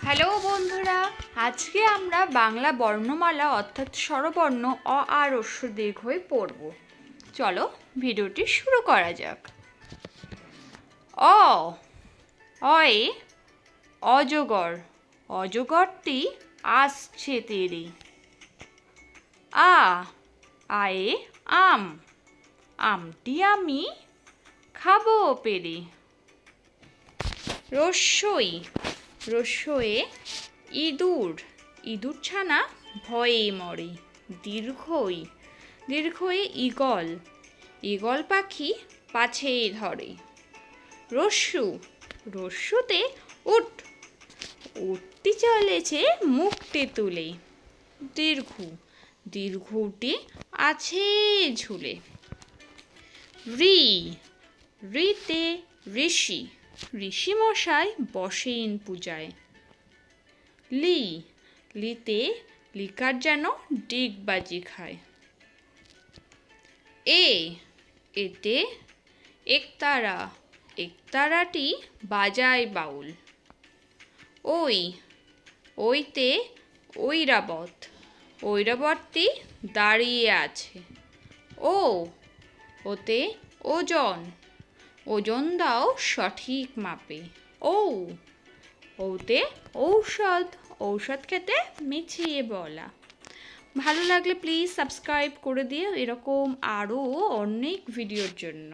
Hello বন্ধুরা, আজকে আমরা বাংলা বর্ণমালা অর্থাৎ স্বরবর্ণ অ আ হ্রস্ব দীর্ঘই পড়ব। চলো ভিডিওটি শুরু করা যাক। অ অয়ে অজগর, অজগরটি আসছে তেরে। আ আয়ে আম, আমটি আমি খাবো পেরে। রস্যই রস্যয়ে ইঁদুর, ইঁদুর ছানা ভয়ে মরে। দীর্ঘই দীর্ঘয়ে ঈগল, ঈগল পাখি পাছে ধরে। রস্যু রস্যুতে উট, উটটি চলেছে মুখটি তুলে। দীর্ঘু দীর্ঘটি আছে ঝুলে। ঋ ঋতে ঋষি, ঋষি মশাই বসেন পূজায়। লি লিতে লিকার যেন ডিগবাজি খায়। এ এতে একতারা, একতারাটি বাজায় বাউল। ওই ওইতে ঐরাবত, ঐরাবতটি দাঁড়িয়ে আছে। ও ওতে ওজন, ওজন দাও সঠিক মাপে। ঔ ওতে ঔষধ, ঔষধ খেতে মিছিয়ে বলা। ভালো লাগলে প্লিজ সাবস্ক্রাইব করে দিও এরকম আরও অনেক ভিডিওর জন্য।